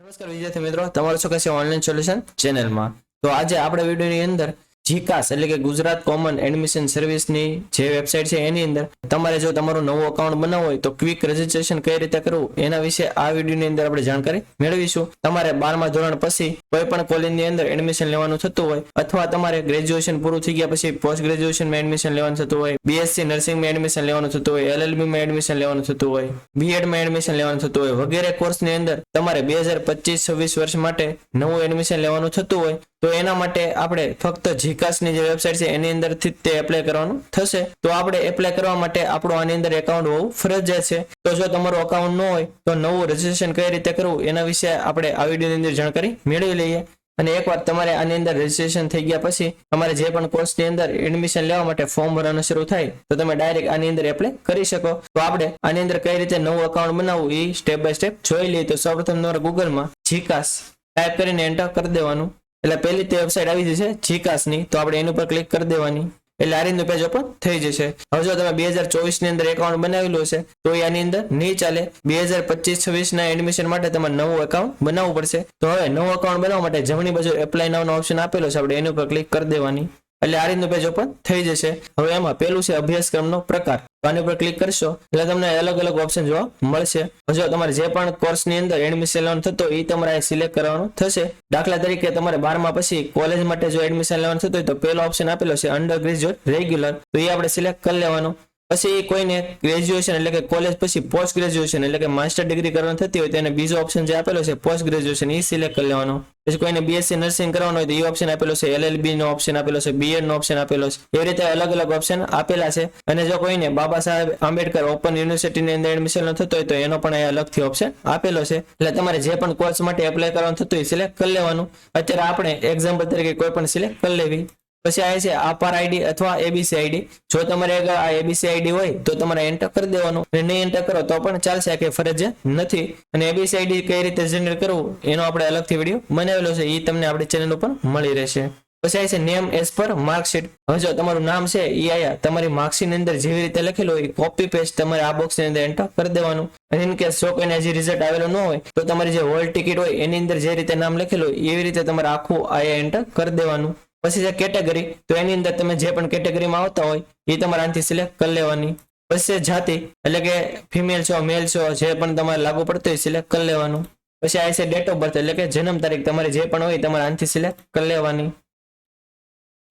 નમસ્કાર વિદ્યાર્થી મિત્રો, તમારું શું કહેશે ઓનલાઈન સોલ્યુશન ચેનલમાં. તો આજે આપણે વિડીયોની અંદર જીકાસ એટલે કે ગુજરાત કોમન એડમિશન સર્વિસની જે વેબસાઇટ છે એની અંદર તમારે જો તમારું નવું અકાઉન્ટ બનાવવું હોય તો ક્વિક રજીસ્ટ્રેશન કઈ રીતે કરવું એના વિશે આ વિડીયોની અંદર આપણે જાણકારી મેળવીશું. તમારે 12મા ધોરણ પછી કોઈ પણ કોલેજની અંદર એડમિશન લેવાનું થતું હોય અથવા તમારે ગ્રેજ્યુએશન પૂરું થઈ ગયા પછી પોસ્ટ ગ્રેજ્યુએશનમાં એડમિશન લેવાનું થતું હોય, બીએસસી નર્સિંગમાં એડમિશન લેવાનું થતું હોય, એલએલબીમાં એડમિશન લેવાનું થતું હોય, બીએડમાં એડમિશન લેવાનું થતું હોય વગેરે કોર્સની અંદર તમારે 2025-26 વર્ષ માટે નવું એડમિશન લેવાનું થતું હોય તો એના માટે આપણે ફક્ત જીકાસની જે વેબસાઇટ છે એની અંદરથી તે એપ્લાય કરવાનું થશે. તો આપણે એપ્લાય કરવા માટે આપણું આની અંદર એકાઉન્ટ હોવું ફરજિયાત છે. તો જો તમારું એકાઉન્ટ ન હોય તો નવું રજીસ્ટ્રેશન કઈ રીતે કરવું એના વિશે આપણે આ વિડીયોની અંદર જાણકારી મેળવી લઈએ. અને એકવાર તમારે આની અંદર રજીસ્ટ્રેશન થઈ ગયા પછી તમારે જે પણ કોર્સની અંદર એડમિશન લેવા માટે ફોર્મ ભરવાનું શરૂ થાય તો તમે ડાયરેક્ટ આની અંદર એપ્લાય કરી શકો. તો આપણે આની અંદર કઈ રીતે નવું એકાઉન્ટ બનાવવું એ સ્ટેપ બાય સ્ટેપ જોઈ લઈએ. તો સૌપ્રથમ તમારે ગૂગલમાં જીકાસ ટાઈપ કરીને એન્ટર કરી દેવાનું એટલે પહેલી તે વેબસાઇટ આવી જશે જીકાસની. તો આપણે એની ઉપર ક્લિક કરી દેવાની એટલે આ રીતનું પેજ ઓપન થઈ જશે. હવે જો તમે 2024 ની અંદર એકાઉન્ટ બનાવેલું હશે તો એ આની અંદર નહીં ચાલે. 2025-26 ના એડમિશન માટે તમારે નવું એકાઉન્ટ બનાવવું પડશે. તો હવે નવું એકાઉન્ટ બનાવવા માટે જમણી બાજુ એપ્લાય નાઉનો ઓપ્શન આપેલો છે, આપણે એની ઉપર ક્લિક કરી દેવાની એટલે આ રીતનું પેજ ઓપન થઈ જશે. હવે એમાં પેલું છે અભ્યાસક્રમનો પ્રકાર. આની ઉપર ક્લિક કરશો એટલે તમને અલગ અલગ ઓપ્શન જોવા મળશે. જો તમારે જે પણ કોર્સની અંદર એડમિશન લેવાનું થતો એ તમારે સિલેક્ટ કરવાનું થશે. દાખલા તરીકે તમારે 12મા પછી કોલેજ માટે જો એડમિશન લેવાનું થતું હોય તો પેલો ઓપ્શન આપેલો છે અંડર ગ્રેજ્યુએટ રેગ્યુલર, તો એ આપણે સિલેક્ટ કરી લેવાનું. પછી કોઈને ગ્રેજ્યુએશન એટલે કે કોલેજ પછી પોસ્ટ ગ્રેજ્યુએશન એટલે કે માસ્ટર ડિગ્રી કરવાની થતી હોય તો એને બીજો ઓપ્શન જે આપેલો છે પોસ્ટ ગ્રેજ્યુએશન એ સિલેક્ટ કરી લેવાનો. પછી કોઈને બીએસસી નર્સિંગ કરવાનું હોય તો એ ઓપ્શન આપેલો છે, એલએલબી નો ઓપ્શન આપેલો છે, બીએડ નો ઓપ્શન આપેલો છે. એવી રીતે અલગ અલગ ઓપ્શન આપેલા છે. અને જો કોઈને બાબા સાહેબ આંબેડકર ઓપન યુનિવર્સિટીની અંદર એડમિશન થતો હોય તો એનો પણ અલગથી ઓપ્શન આપેલો છે. એટલે તમારે જે પણ કોર્સ માટે એપ્લાય કરવાનું થતું હોય સિલેક્ટ કરી લેવાનું. અત્યારે આપણે એક્ઝામ્પલ તરીકે કોઈ પણ સિલેક્ટ કરી લેવી. પછી આ છે આપાર આઈડી અથવા એબીસી આઈડી. જો તમારે અગર આ એબીસી આઈડી હોય તો તમારે એન્ટર કરી દેવાનું અને નહીં એન્ટર કરો તો પણ ચાલશે, કે ફરજિયાત નથી. અને એબીસી આઈડી કઈ રીતે જનરેટ કરવું એનો આપણે અલગથી વિડીયો બનાવેલો છે, એ તમને આપણી ચેનલ ઉપર મળી રહેશે. પછી આ છે નેમ એઝ પર માર્કશીટ. હવે જો તમારું નામ છે એ આયા તમારી માર્કશીટ ની અંદર જેવી રીતે લખેલું હોય કોપી પેસ્ટ તમારે આ બોક્સ ની અંદર એન્ટર કરી દેવાનું. અને ઇન કેસ જો કોઈને હજી રિઝલ્ટ આવેલો ન હોય તો તમારી જે હોલ ટિકિટ હોય એની અંદર જે રીતે નામ લખેલું હોય એવી રીતે તમારે આખું આયા એન્ટર કરી દેવાનું. પછી છે કેટેગરી, તો એની અંદર તમે જે પણ કેટેગરીમાં આવતા હોય એ તમારે આનાથી સિલેક્ટ કરી લેવાની. પછી જાતિ એટલે કે ફિમેલ છો મેલ છો જે પણ તમારે લાગુ પડતું હોય સિલેક્ટ કરી લેવાનું. પછી આ છે ડેટ ઓફ બર્થ એટલે કે જન્મ તારીખ તમારે જે પણ હોય તમારે આનાથી સિલેક્ટ કરી લેવાની.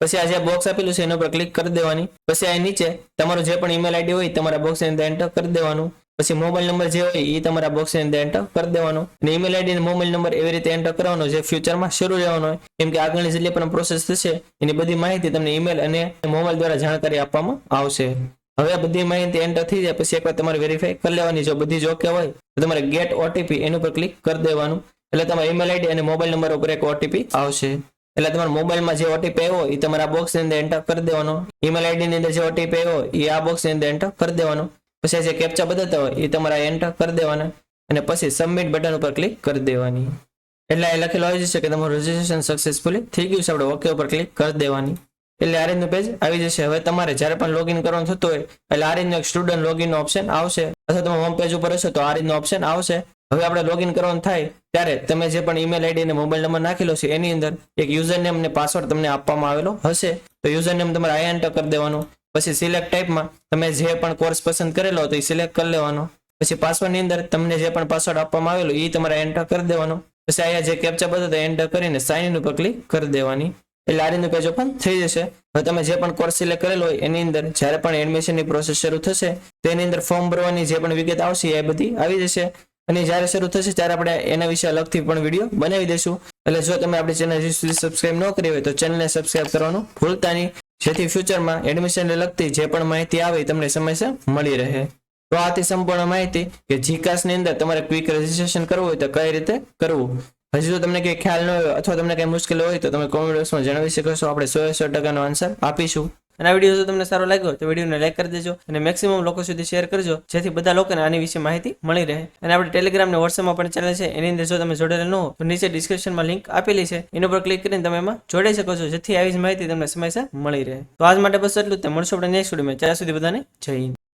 પછી આ જે બોક્સ આપેલું છે એના પર ક્લિક કરી દેવાની. પછી આ નીચે તમારું જે પણ ઈમેલ આઈડી હોય તમારા બોક્સ ની અંદર એન્ટર કરી દેવાનું. પછી મોબાઈલ નંબર જે હોય એ તમારા બોક્સ ની અંદર એન્ટર કરી દેવાનો. અને ઈમેલ આઈડી અને મોબાઈલ નંબર એવી રીતે એન્ટર કરવાનો જે ફ્યુચરમાં શરૂ રહેવાનો હોય, કેમ કે આગળની જેટલી પણ પ્રોસેસ થશે એની બધી માહિતી તમને ઈમેલ અને મોબાઈલ દ્વારા જાણકારી આપવામાં આવશે. હવે આ બધી માહિતી એન્ટર થઈ જાય પછી એકવાર તમારે વેરીફાઈ કરી લેવાની. જો બધી જ ઓકે હોય તો તમારે ગેટ ઓટીપી એની ઉપર ક્લિક કરી દેવાનું એટલે તમારા ઈમેલ આઈડી અને મોબાઈલ નંબર ઉપર એક ઓટીપી આવશે. એટલે તમારા મોબાઈલમાં જે ઓટીપી આવ્યો એ તમારા બોક્સ ની અંદર એન્ટર કરી દેવાનો. ઈમેલ આઈડી ની અંદર જે ઓટીપી આવ્યો એ આ બોક્સ ની અંદર એન્ટર કરી દેવાનો. પછી જે કેપ્ચા બતાવતા હોય એ તમારે એન્ટર કરી દેવાના અને પછી સબમિટ બટન ઉપર ક્લિક કરી દેવાની. એટલે એ લખેલું આવી જશે કે તમારું રજીસ્ટ્રેશન સક્સેસફુલી થઈ ગયું છે. આપણે ઓકે ઉપર ક્લિક કરી દેવાની એટલે આ રીતનું પેજ આવી જશે. હવે તમારે જ્યારે પણ લોગિન કરવાનું થતું હોય એટલે આ રીતનું એક સ્ટુડન્ટ લોગિન ઓપ્શન આવશે, અથવા તમે હોમ પેજ ઉપર હશો તો આ રીતનું ઓપ્શન આવશે. હવે આપણે લોગિન કરવાનું થાય ત્યારે તમે જે પણ ઈમેલ આઈડી અને મોબાઈલ નંબર નાખેલો છે એની અંદર એક યુઝર નેમ અને પાસવર્ડ તમને આપવામાં આવેલો હશે. તો યુઝર નેમ તમારે આ એન્ટર કરી દેવાનું. પછી સિલેક્ટ ટાઈપમાં તમે જે પણ કોર્સ પસંદ કરેલો તો એ સિલેક્ટ કરી લેવાનો. પછી પાસવર્ડ ની અંદર તમને જે પણ પાસવર્ડ આપવામાં આવેલો એ તમારે એન્ટર કરી દેવાનો. પછી અહીંયા જે કેપ્ચા બતાવતા એન્ટર કરીને સાઇન ઇન ઉપર ક્લિક કરી દેવાની એટલે આ રીતનું પેજ ઓપન થઈ જશે. હવે તમે જે પણ કોર્સ સિલેક્ટ કરેલો હોય એની અંદર જ્યારે પણ એડમિશનની પ્રોસેસ શરૂ થશે તેની અંદર ફોર્મ ભરવાની જે પણ વિગત આવશે એ બધી આવી જશે. અને જ્યારે શરૂ થશે ત્યારે આપણે એના વિશે અલગથી પણ વિડીયો બનાવી દઈશું. એટલે જો તમે આપણી ચેનલ હજી સુધી સબસ્ક્રાઇબ ન કરી હોય તો ચેનલને સબસ્ક્રાઇબ કરવાનું ભૂલતા નહીં, જેથી ફ્યુચરમાં એડમિશનને લગતી જે પણ માહિતી આવે તમને સમયસર મળી રહે. તો આ હતી સંપૂર્ણ માહિતી કે જીકાસની અંદર તમારે ક્વિક રજીસ્ટ્રેશન કરવું હોય તો કઈ રીતે કરવું. હજી જો તમને કંઈ ખ્યાલ ન હોય અથવા તમને કંઈ મુશ્કેલી હોય તો તમે કોમેન્ટ બોક્સમાં જણાવી શકો છો. આપણે 100% આન્સર આપીશું. અને આ વિડીયો જો તમને સારો લાગ્યો તો વિડીયોને લાઈક કરી દેજો અને મેક્સિમમ લોકો સુધી શેર કરજો, જેથી બધા લોકોને આની વિશે માહિતી મળી રહે. અને આપણે ટેલિગ્રામ અને વોટ્સએપમાં પણ ચેનલ છે એની અંદર જો તમે જોડેલા ન હો તો નીચે ડિસ્ક્રિપ્શનમાં લિંક આપેલી છે એના પર ક્લિક કરીને તમે એમાં જોડાઈ શકો છો, જેથી આવી જ માહિતી તમને સમયસર મળી રહે. તો આજ માટે બસ એટલું જ. મળશું આપણે નેક્સ્ટ વિડીયોમાં. ત્યાં સુધી બધાને જય હિન્દ.